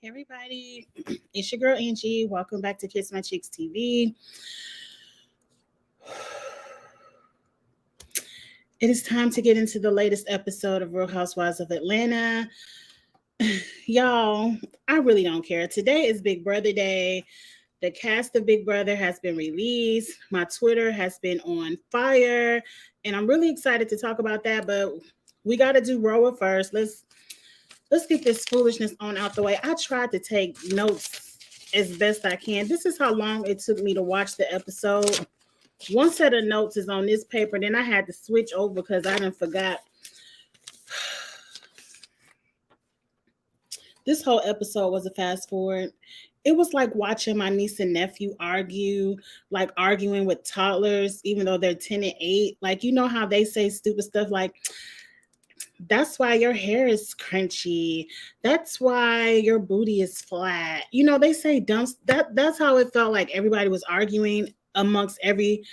Hey everybody, it's your girl Angie. Welcome back to Kiss My Cheeks TV. It is time to get into the latest episode of Real Housewives of Atlanta. Y'all, I really don't care. Today is Big Brother Day. The cast of Big Brother has been released. My Twitter has been on fire, and I'm really excited to talk about that. But we got to do Roa first. Let's get this foolishness on out the way. I tried to take notes as best I can. This is how long it took me to watch the episode. One set of notes is on this paper, then I had to switch over because I done forgot. This whole episode was a fast forward. It was like watching my niece and nephew argue, like arguing with toddlers, even though they're 10 and 8. Like, you know how they say stupid stuff like, that's why your hair is crunchy. That's why your booty is flat. You know, they say dumb. That's how it felt like everybody was arguing amongst every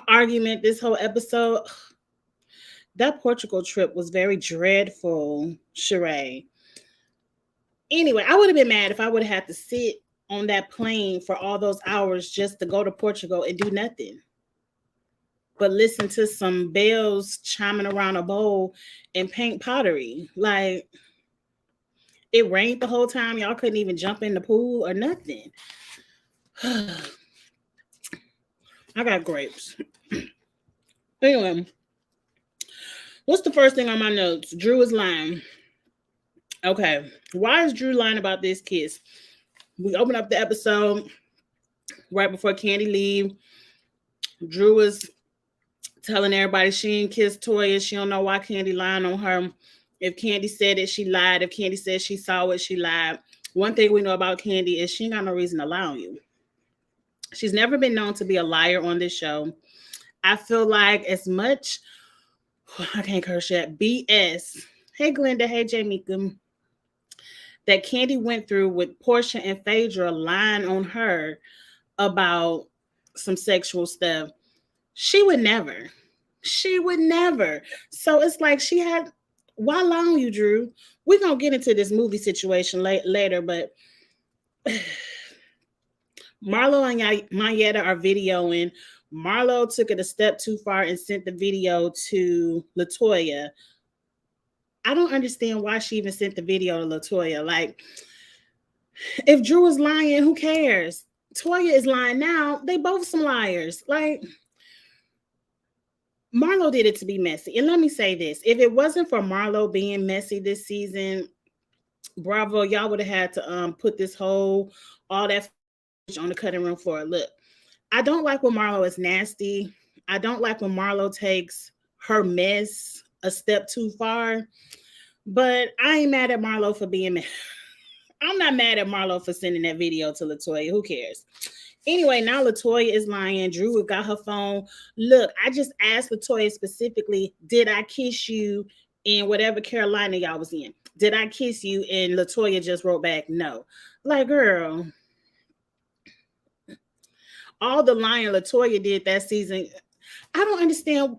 argument this whole episode. That Portugal trip was very dreadful, Sheree. Anyway, I would have been mad if I would have had to sit on that plane for all those hours just to go to Portugal and do nothing but listen to some bells chiming around a bowl and paint pottery. Like, it rained the whole time. Y'all couldn't even jump in the pool or nothing. I got grapes. Anyway, what's the first thing on my notes? Drew is lying. Okay, why is Drew lying about this kiss? We open up the episode right before Candy leave. Drew was telling everybody she ain't kissed Toya. She don't know why Candy lying on her. If Candy said it, she lied. If Candy said she saw it, she lied. One thing we know about Candy is she ain't got no reason to lie on you. She's never been known to be a liar on this show. I feel like as much, I can't curse yet, BS. Hey, Glenda. Hey, Jamaica. That Candy went through with Portia and Phaedra lying on her about some sexual stuff. She would never. She would never. So it's like she had, why lie on you, Drew? We're going to get into this movie situation later, but Marlo and Mayetta are videoing. Marlo took it a step too far and sent the video to LaToya. I don't understand why she even sent the video to LaToya. Like, if Drew is lying, who cares? Toya is lying now. They both some liars. Like, Marlo did it to be messy. And let me say this. If it wasn't for Marlo being messy this season, bravo, y'all would have had to put this whole, all that on the cutting room floor. Look, I don't like when Marlo is nasty. I don't like when Marlo takes her mess a step too far. But I ain't mad at Marlo for being mad. I'm not mad at Marlo for sending that video to LaToya. Who cares? Anyway, now LaToya is lying. Drew got her phone. Look, I just asked LaToya specifically, did I kiss you in whatever Carolina y'all was in? Did I kiss you? And LaToya just wrote back, no. Like, girl, all the lying LaToya did that season, I don't understand.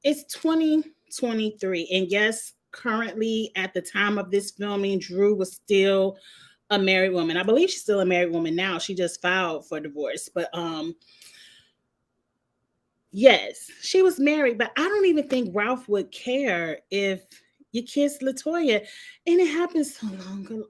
It's 2023. And yes, currently at the time of this filming, Drew was still a married woman. I believe she's still a married woman now. She just filed for divorce. But yes, she was married, but I don't even think Ralph would care if you kissed LaToya. And it happened so long ago.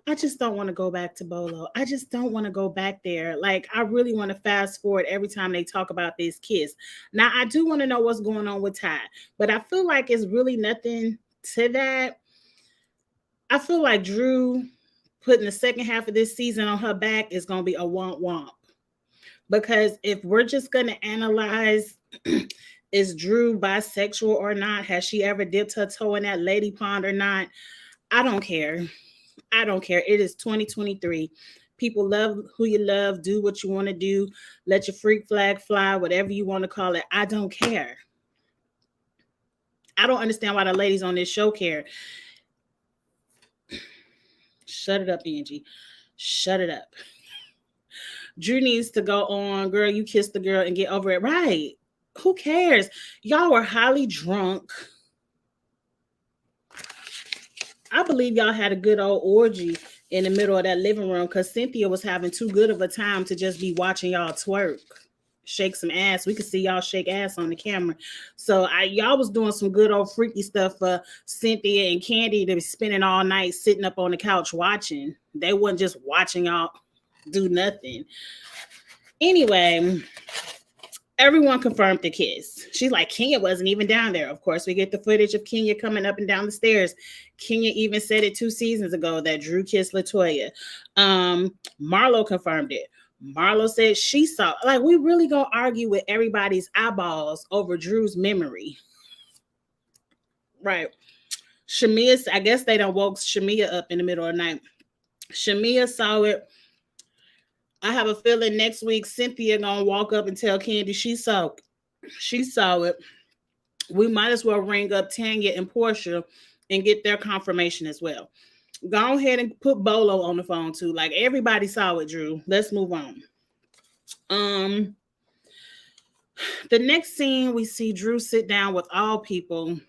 I just don't want to go back to Bolo. I just don't want to go back there. Like, I really want to fast forward every time they talk about this kiss. Now, I do want to know what's going on with Ty, but I feel like it's really nothing to that. I feel like Drew putting the second half of this season on her back is going to be a womp womp. Because if we're just going to analyze, is Drew bisexual or not? Has she ever dipped her toe in that lady pond or not? I don't care. I don't care. It is 2023. People love who you love. Do what you want to do. Let your freak flag fly, whatever you want to call it. I don't care. I don't understand why the ladies on this show care. Shut it up, Angie. Shut it up. Drew needs to go on, girl, you kissed the girl and get over it. Right. Who cares? Y'all were highly drunk. I believe y'all had a good old orgy in the middle of that living room because Cynthia was having too good of a time to just be watching y'all twerk, shake some ass. We could see y'all shake ass on the camera. So y'all was doing some good old freaky stuff for Cynthia and Candy to be spending all night sitting up on the couch watching. They wasn't just watching y'all do nothing. Anyway, everyone confirmed the kiss. She's like, Kenya wasn't even down there. Of course, we get the footage of Kenya coming up and down the stairs. Kenya even said it 2 seasons ago that Drew kissed Latoya. Marlo confirmed it. Marlo said she saw. Like, we really gonna argue with everybody's eyeballs over Drew's memory, right? Shamia, I guess they done woke Shamia up in the middle of the night. Shamia saw it. I have a feeling next week Cynthia gonna walk up and tell Candy she saw it. We might as well ring up Tanya and Portia and get their confirmation as well. Go ahead and put Bolo on the phone too. Like, everybody saw it, Drew. Let's move on. The next scene, we see Drew sit down with all people.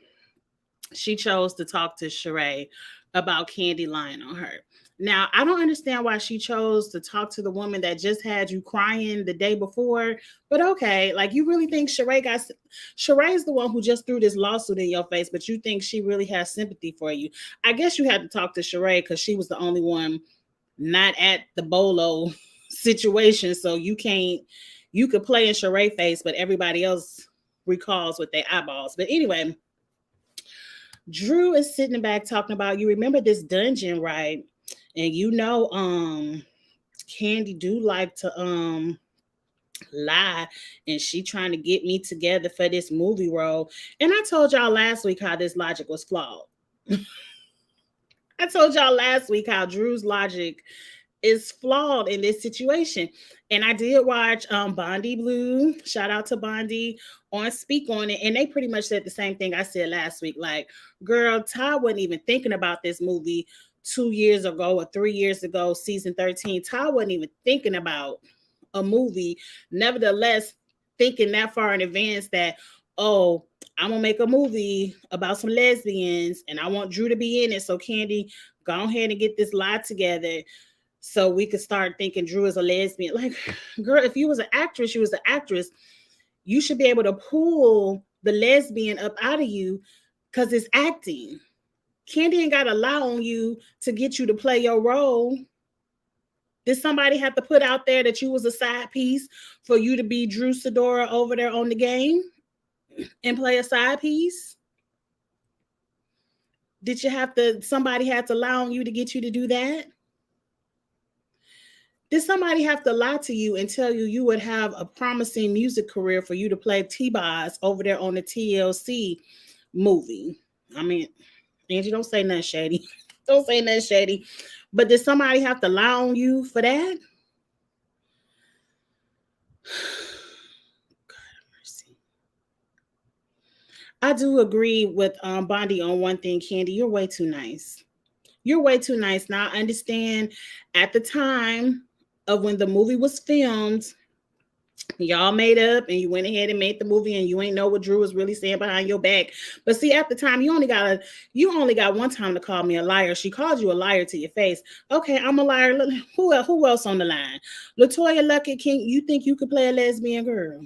She chose to talk to Sheree about Candy lying on her. Now, I don't understand why she chose to talk to the woman that just had you crying the day before, but okay, like, you really think Sheree's the one who just threw this lawsuit in your face, but you think she really has sympathy for you. I guess you had to talk to Sheree because she was the only one not at the Bolo situation, so you could play in Sheree face, but everybody else recalls with their eyeballs. But anyway, Drew is sitting back talking about, you remember this dungeon, right? And Candy do like to lie, and she trying to get me together for this movie role. And I told y'all last week how this logic was flawed. I told y'all last week how Drew's logic is flawed in this situation. And I did watch Bondi Blue, shout out to Bondi, on Speak On It, and they pretty much said the same thing I said last week. Like, girl, Ty wasn't even thinking about this movie 2 years ago or 3 years ago, season 13. Ty wasn't even thinking about a movie. Nevertheless, thinking that far in advance that, oh, I'm gonna make a movie about some lesbians and I want Drew to be in it. So Candy, go ahead and get this lie together so we could start thinking Drew is a lesbian. Like, girl, if you was an actress, you was an actress. You should be able to pull the lesbian up out of you because it's acting. Candy ain't got to lie on you to get you to play your role. Did somebody have to put out there that you was a side piece for you to be Drew Sidora over there on the game and play a side piece? Did you have to, somebody had to lie on you to get you to do that? Did somebody have to lie to you and tell you you would have a promising music career for you to play T-Boz over there on the TLC movie? I mean, Angie, don't say nothing shady. Don't say nothing shady. But did somebody have to lie on you for that? God have mercy. I do agree with Bondi on one thing, Candy. You're way too nice. You're way too nice. Now, I understand at the time of when the movie was filmed, y'all made up and you went ahead and made the movie and you ain't know what Drew was really saying behind your back. But see, at the time, you only got one time to call me a liar. She called you a liar to your face. Okay, I'm a liar. Who else on the line? Latoya Luckett, you think you could play a lesbian girl?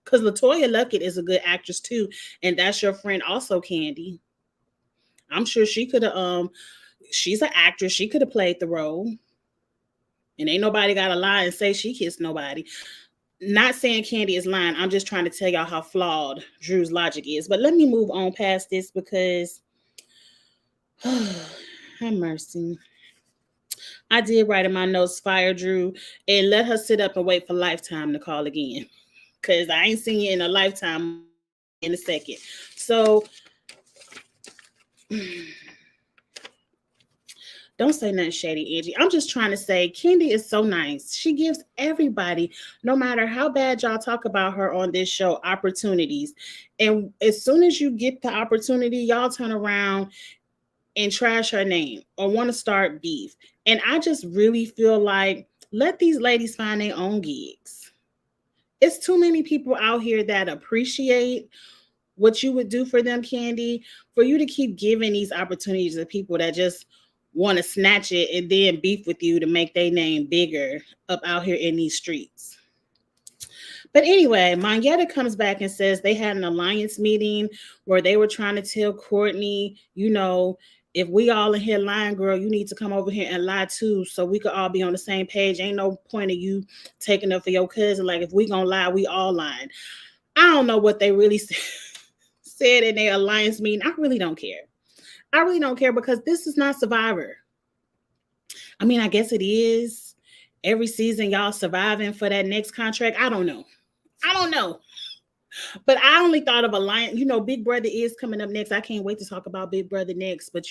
Because Latoya Luckett is a good actress too, and that's your friend also, Candy. I'm sure she could have. She's an actress. She could have played the role. And ain't nobody got to lie and say she kissed nobody. Not saying Candy is lying. I'm just trying to tell y'all how flawed Drew's logic is. But let me move on past this because, have mercy. I did write in my notes, fire Drew, and let her sit up and wait for Lifetime to call again. Because I ain't seen you in a Lifetime in a second. So, don't say nothing shady, Angie. I'm just trying to say Candy is so nice. She gives everybody, no matter how bad y'all talk about her on this show, opportunities. And as soon as you get the opportunity, y'all turn around and trash her name or want to start beef. And I just really feel like let these ladies find their own gigs. It's too many people out here that appreciate what you would do for them, Candy, for you to keep giving these opportunities to people that just want to snatch it and then beef with you to make their name bigger up out here in these streets. But anyway, Monyetta comes back and says they had an alliance meeting where they were trying to tell Courtney, if we all in here lying, girl, you need to come over here and lie too, so we could all be on the same page. Ain't no point of you taking up for your cousin. Like, if we gonna lie, we all lying. I don't know what they really said in their alliance meeting. I really don't care. I really don't care because this is not Survivor. I mean, I guess it is. Every season, y'all surviving for that next contract. I don't know. But I only thought of alliance. Big Brother is coming up next. I can't wait to talk about Big Brother next. But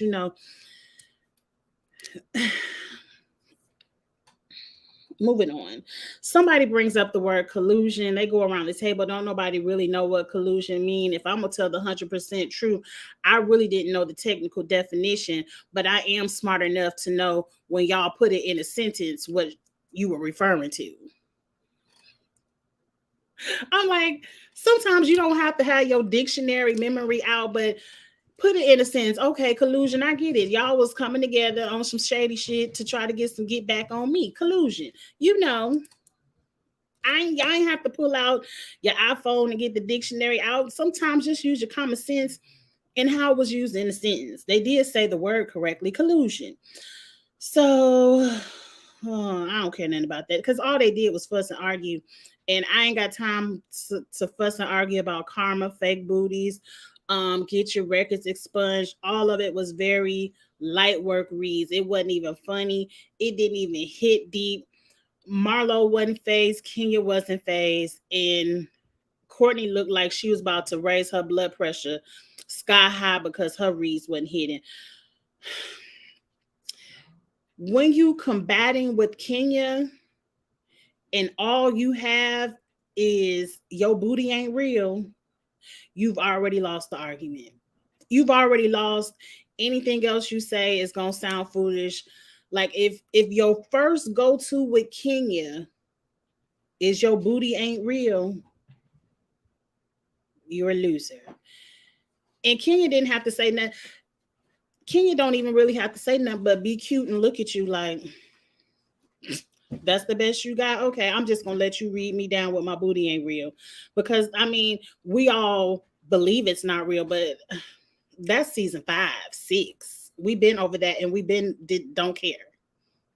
moving on. Somebody brings up the word collusion. They go around the table. Don't nobody really know what collusion mean. If I'm going to tell the 100% true, I really didn't know the technical definition, but I am smart enough to know when y'all put it in a sentence what you were referring to. I'm like, sometimes you don't have to have your dictionary memory out, but put it in a sentence. Okay, collusion, I get it. Y'all was coming together on some shady shit to try to get back on me. Collusion. Y'all ain't have to pull out your iPhone and get the dictionary out. Sometimes just use your common sense and how it was used in the sentence. They did say the word correctly, collusion. So I don't care nothing about that because all they did was fuss and argue. And I ain't got time to fuss and argue about karma, fake booties, get your records expunged. All of it was very light work reads. It wasn't even funny. It didn't even hit deep. Marlo wasn't phased. Kenya wasn't phased. And Courtney looked like she was about to raise her blood pressure sky high because her reads wasn't hitting. When you combating with Kenya and all you have is your booty ain't real, you've already lost the argument. You've already lost. Anything else you say is gonna sound foolish. Like if your first go-to with Kenya is your booty ain't real, you're a loser. And Kenya didn't have to say nothing. Kenya don't even really have to say nothing but be cute and look at you like, that's the best you got? Okay, I'm just gonna let you read me down with my booty ain't real. Because I mean, we all believe it's not real, but that's season 5, 6. We've been over that and don't care.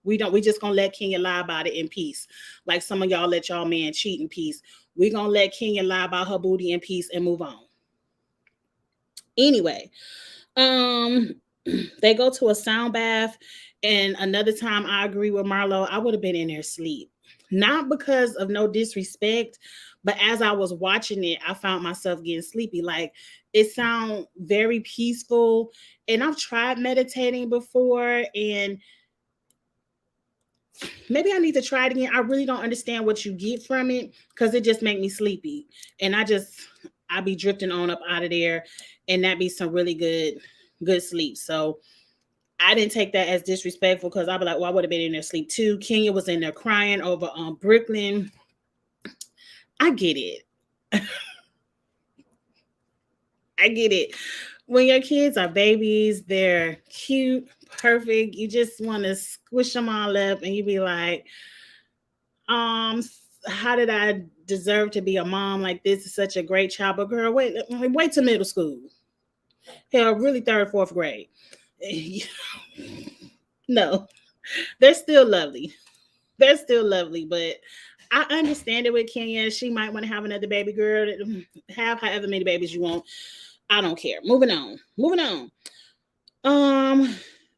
We just gonna let Kenya lie about it in peace. Like some of y'all let y'all man cheat in peace. We gonna let Kenya lie about her booty in peace and move on. Anyway, they go to a sound bath, and another time I agree with Marlo, I would have been in there asleep. Not because of no disrespect, but as I was watching it, I found myself getting sleepy. Like, it sounded very peaceful, and I've tried meditating before, and maybe I need to try it again. I really don't understand what you get from it because it just make me sleepy, and I be drifting on up out of there, and that be some really good sleep. So I didn't take that as disrespectful because I'd be like, well, I would have been in there sleep too. Kenya was in there crying over Brooklyn. I get it. I get it. When your kids are babies, they're cute, perfect. You just want to squish them all up and you be like, how did I deserve to be a mom like this? Is such a great child. But girl, wait till middle school. Hell, really 3rd, 4th grade. No, they're still lovely. They're still lovely, but I understand it with Kenya. She might want to have another baby girl. Have however many babies you want. I don't care. Moving on.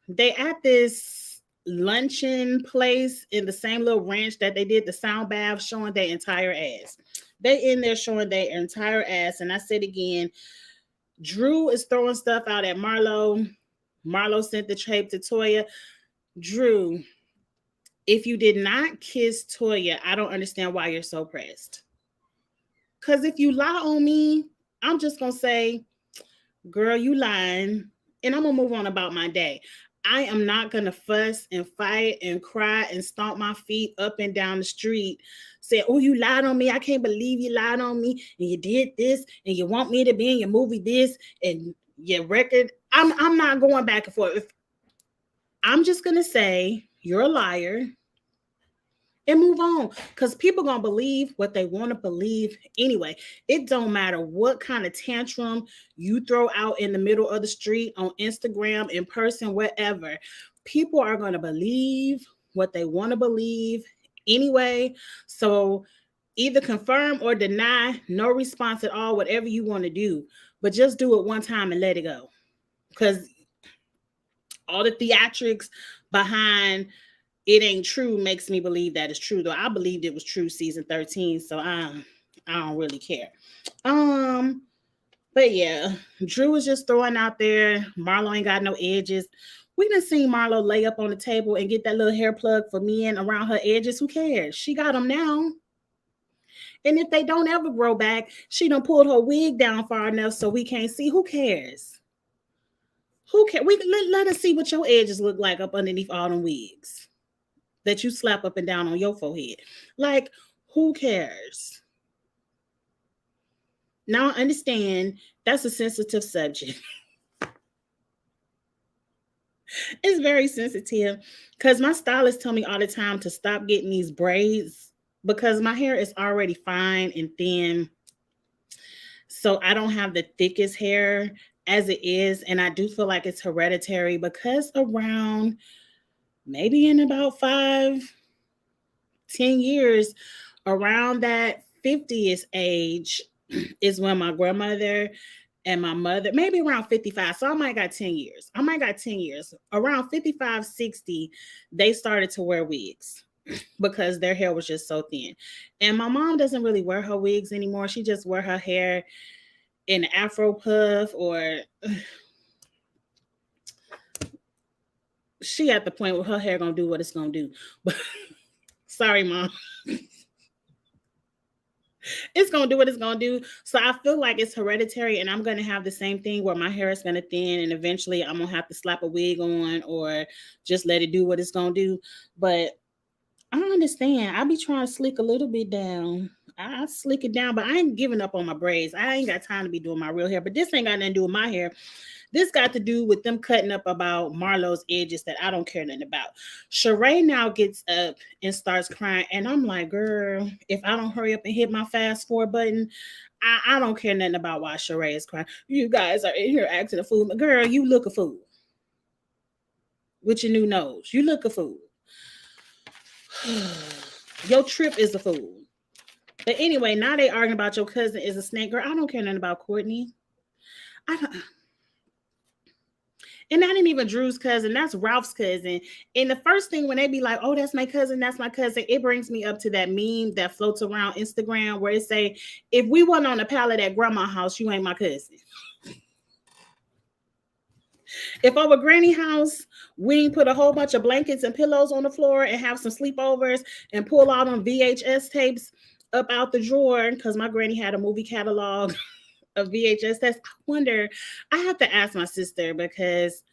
They at this luncheon place in the same little ranch that they did the sound bath, showing their entire ass. They in there showing their entire ass. And I said again, Drew is throwing stuff out at Marlo. Marlo sent the tape to Toya. Drew, if you did not kiss Toya, I don't understand why you're so pressed. Because if you lie on me, I'm just going to say, girl, you lying. And I'm going to move on about my day. I am not going to fuss and fight and cry and stomp my feet up and down the street saying, oh, you lied on me. I can't believe you lied on me. And you did this. And you want me to be in your movie this and your record. I'm not going back and forth. I'm just going to say you're a liar and move on, because people gonna believe what they want to believe anyway. It don't matter what kind of tantrum you throw out in the middle of the street, on Instagram, in person, whatever. People are gonna believe what they want to believe anyway. So either confirm or deny, no response at all, whatever you want to do, but just do it one time and let it go, because all the theatrics behind it ain't true makes me believe that it's true, though I believed it was true season 13, so I don't really care. But yeah, Drew was just throwing out there Marlo ain't got no edges. We done seen Marlo lay up on the table and get that little hair plug for men around her edges. Who cares? She got them now. And if they don't ever grow back, she done pulled her wig down far enough so we can't see. Who cares? Who cares? Let us see what your edges look like up underneath all them wigs that you slap up and down on your forehead. Like, who cares? Now I understand that's a sensitive subject. It's very sensitive because my stylist tell me all the time to stop getting these braids because my hair is already fine and thin. So I don't have the thickest hair as it is. And I do feel like it's hereditary because around maybe in about 5-10 years, around that 50th age is when my grandmother and my mother, maybe around 55. So I might got 10 years. Around 55, 60, they started to wear wigs because their hair was just so thin. And my mom doesn't really wear her wigs anymore. She just wear her hair in an Afro puff, or she at the point where her hair gonna do what it's gonna do. But sorry, Mom. It's gonna do what it's gonna do. So I feel like it's hereditary, and I'm gonna have the same thing where my hair is gonna thin, and eventually I'm gonna have to slap a wig on or just let it do what it's gonna do. But I don't understand. I be trying to slick a little bit down. I slick it down, but I ain't giving up on my braids. I ain't got time to be doing my real hair. But this ain't got nothing to do with my hair. This got to do with them cutting up about Marlo's edges that I don't care nothing about. Sheree now gets up and starts crying. And I'm like, girl, if I don't hurry up and hit my fast forward button, I don't care nothing about why Sheree is crying. You guys are in here acting a fool. Girl, you look a fool. With your new nose. You look a fool. Your trip is a fool. But anyway, now they arguing about your cousin is a snake. Girl, I don't care nothing about Courtney. I don't. And that ain't even Drew's cousin. That's Ralph's cousin. And the first thing when they be like, oh, that's my cousin, it brings me up to that meme that floats around Instagram where it say, if we wasn't on the pallet at grandma's house, you ain't my cousin. If our granny house, we put a whole bunch of blankets and pillows on the floor and have some sleepovers and pull all them VHS tapes up out the drawer, because my granny had a movie catalog of VHS tapes. I wonder, I have to ask my sister, because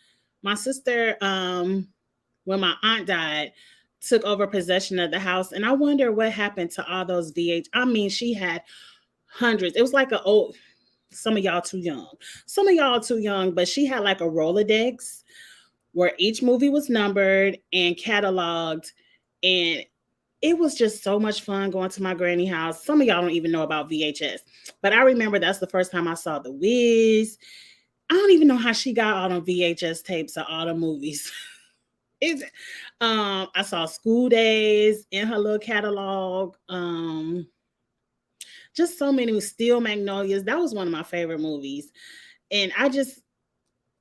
my sister, when my aunt died, took over possession of the house. And I wonder what happened to all those I mean, she had hundreds. It was like some of y'all too young, but she had like a Rolodex where each movie was numbered and cataloged. And it was just so much fun going to my granny house. Some of y'all don't even know about VHS, but I remember that's the first time I saw The Wiz. I don't even know how she got all them VHS tapes of all the movies. I saw School Days in her little catalog. Just so many. Steel Magnolias. That was one of my favorite movies. And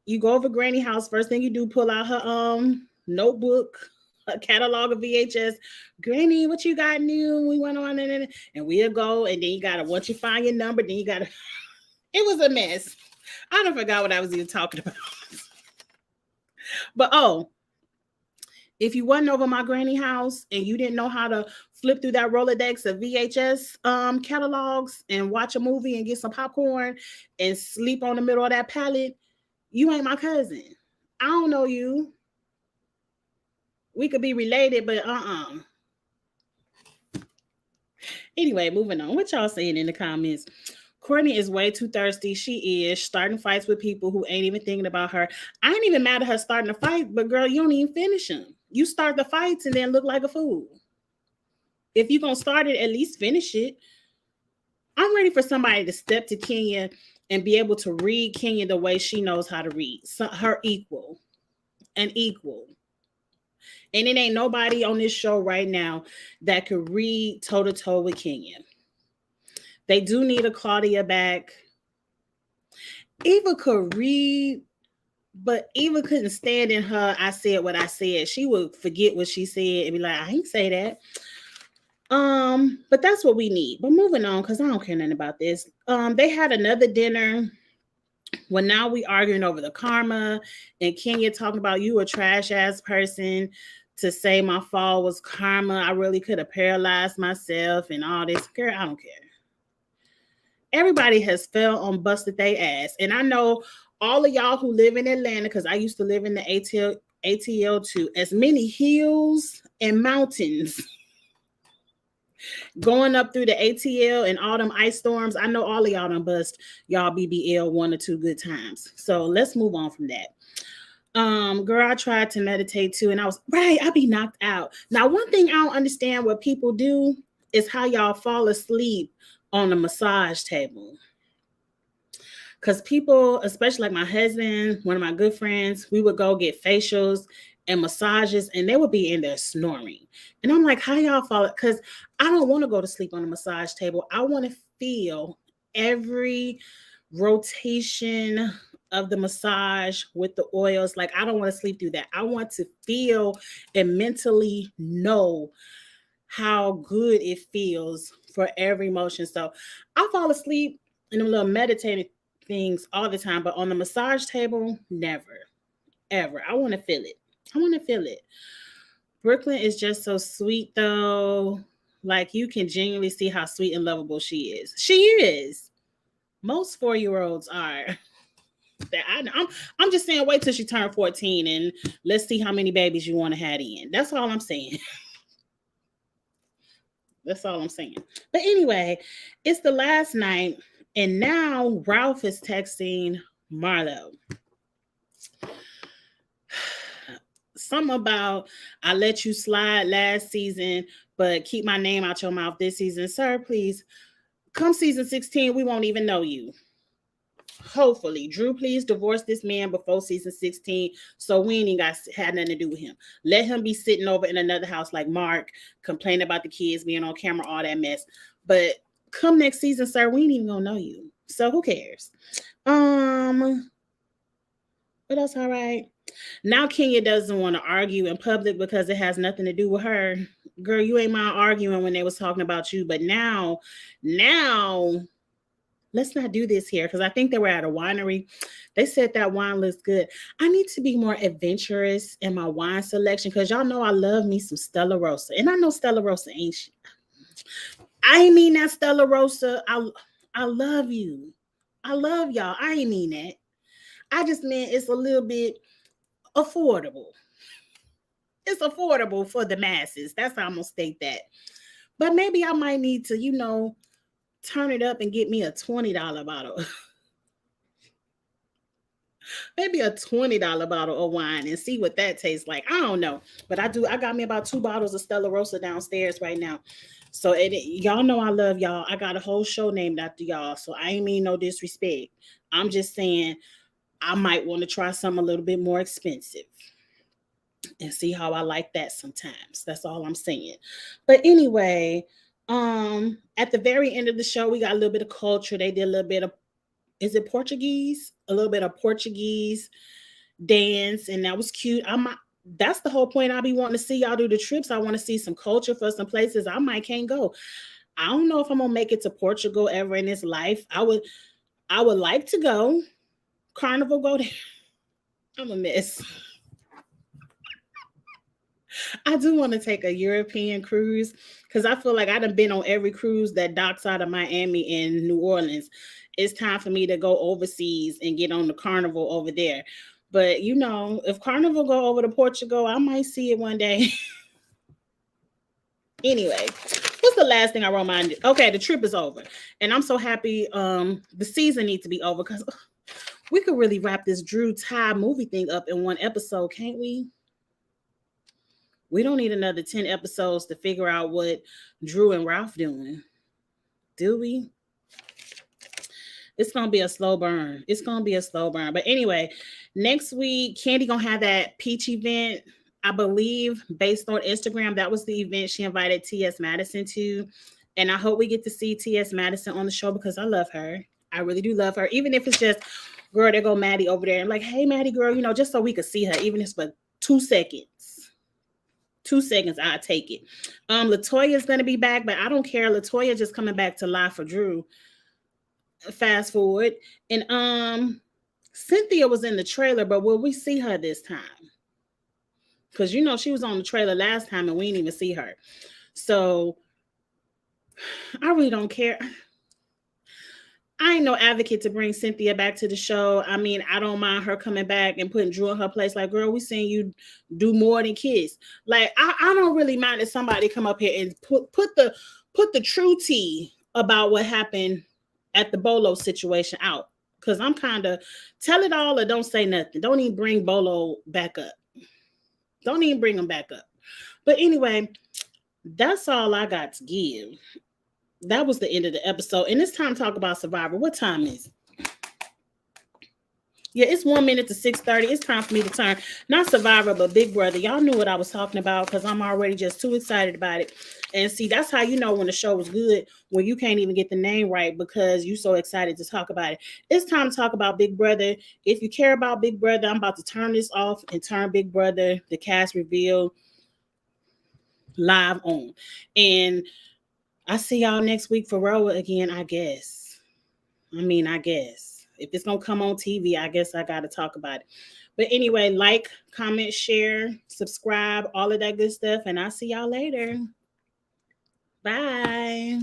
you go over granny house, first thing you do, pull out her notebook, a catalog of VHS. Granny, what you got new? We went on and we'll go. And then you gotta, once you find your number, then you gotta, it was a mess. I don't forgot what I was even talking about. But if you wasn't over my granny house and you didn't know how to flip through that Rolodex of VHS catalogs and watch a movie and get some popcorn and sleep on the middle of that pallet, you ain't my cousin. I don't know you. We could be related, but Anyway, moving on. What y'all saying in the comments? Courtney is way too thirsty. She is starting fights with people who ain't even thinking about her. I ain't even mad at her starting a fight, but girl, you don't even finish them. You start the fights and then look like a fool. If you're going to start it, at least finish it. I'm ready for somebody to step to Kenya and be able to read Kenya the way she knows how to read. So, her equal. An equal. And it ain't nobody on this show right now that could read toe-to-toe with Kenya. They do need a Claudia back. Eva could read, but Eva couldn't stand in her, I said what I said. She would forget what she said and be like, I ain't say that. But that's what we need. But moving on, because I don't care nothing about this. They had another dinner. Well, now we arguing over the karma, and Kenya talking about you a trash ass person to say my fall was karma. I really could have paralyzed myself and all this. Girl, I don't care. Everybody has fell on busted they ass. And I know all of y'all who live in Atlanta, because I used to live in the ATL too, as many hills and mountains going up through the ATL and all them ice storms. I know all of y'all done bust y'all BBL one or two good times. So let's move on from that. Girl, I tried to meditate too, and I be knocked out. Now, one thing I don't understand what people do is how y'all fall asleep on the massage table. Because people, especially like my husband, one of my good friends, we would go get facials and massages, and they would be in there snoring. And I'm like, how y'all fall? Because I don't want to go to sleep on the massage table. I want to feel every rotation of the massage with the oils. Like, I don't want to sleep through that. I want to feel and mentally know how good it feels for every motion. So I fall asleep in them little meditative things all the time, but on the massage table, never, ever. I want to feel it. I want to feel it. Brooklyn is just so sweet, though. Like, you can genuinely see how sweet and lovable she is. She is. Most 4-year-olds are. I'm just saying, wait till she turns 14 and let's see how many babies you want to have in. That's all I'm saying. That's all I'm saying. But anyway, it's the last night, and now Ralph is texting Marlo. Something about, I let you slide last season, but keep my name out your mouth this season. Sir, please, come season 16, we won't even know you. Hopefully. Drew, please divorce this man before season 16 so we ain't even had nothing to do with him. Let him be sitting over in another house like Mark, complaining about the kids being on camera, all that mess. But come next season, sir, we ain't even gonna know you. So who cares? What else? All right. Now Kenya doesn't want to argue in public because it has nothing to do with her. Girl, you ain't mind arguing when they was talking about you, but now let's not do this here, because I think they were at a winery. They said that wine looks good. I need to be more adventurous in my wine selection, because y'all know I love me some Stella Rosa. And I know Stella Rosa ain't shit. I ain't mean that, Stella Rosa. I love you. I love y'all. I ain't mean that. I just meant it's a little bit affordable. It's affordable for the masses. That's how I'm going to state that. But maybe I might need to, turn it up and get me a $20 bottle. Maybe a $20 bottle of wine and see what that tastes like. I don't know. But I got me about 2 bottles of Stella Rosa downstairs right now. So y'all know I love y'all. I got a whole show named after y'all. So I ain't mean no disrespect. I'm just saying I might want to try something a little bit more expensive and see how I like that sometimes. That's all I'm saying. But anyway, at the very end of the show, we got a little bit of culture. They did a little bit of, is it Portuguese? A little bit of Portuguese dance, and that was cute. That's the whole point. I be wanting to see y'all do the trips. I want to see some culture for some places I might can't go. I don't know if I'm gonna make it to Portugal ever in this life. I would like to go. Carnival, go there. I'm a mess. I do want to take a European cruise, because I feel like I done been on every cruise that docks out of Miami and New Orleans. It's time for me to go overseas and get on the Carnival over there. But you know, if Carnival go over to Portugal, I might see it one day. Anyway, what's the last thing I reminded? Okay, the trip is over, and I'm so happy. The season needs to be over because we could really wrap this Drew Ty movie thing up in one episode, can't we? We don't need another 10 episodes to figure out what Drew and Ralph doing, do we? It's gonna be a slow burn. It's gonna be a slow burn. But anyway, next week, Candy gonna have that peach event. I believe based on Instagram, that was the event she invited T.S. Madison to. And I hope we get to see T.S. Madison on the show because I love her. I really do love her. Even if it's just, girl, there go Maddie over there. I'm like, hey, Maddie, girl, you know, just so we could see her, even if it's for 2 seconds. 2 seconds, I'll take it. Latoya is gonna be back, but I don't care. Latoya just coming back to Lie for Drew. Fast forward, and Cynthia was in the trailer, but will we see her this time? Because you know she was on the trailer last time and we didn't even see her. So I really don't care. I ain't no advocate to bring Cynthia back to the show. I mean, I don't mind her coming back and putting Drew in her place. Like, girl, we seen you do more than kiss. Like, I don't really mind if somebody come up here and put the true tea about what happened at the Bolo situation out. Because I'm kind of tell it all or don't say nothing. Don't even bring Bolo back up. Don't even bring him back up. But anyway, that's all I got to give. That was the end of the episode. And it's time to talk about Survivor. What time is it? Yeah, it's 1 minute to 6:30. It's time for me to turn. Not Survivor, but Big Brother. Y'all knew what I was talking about because I'm already just too excited about it. And see, that's how you know when the show was good, when you can't even get the name right because you're so excited to talk about it. It's time to talk about Big Brother. If you care about Big Brother, I'm about to turn this off and turn Big Brother, the cast reveal, live on. And I see y'all next week for Roa again, I guess. I guess. If it's going to come on TV, I guess I got to talk about it. But anyway, like, comment, share, subscribe, all of that good stuff. And I'll see y'all later. Bye.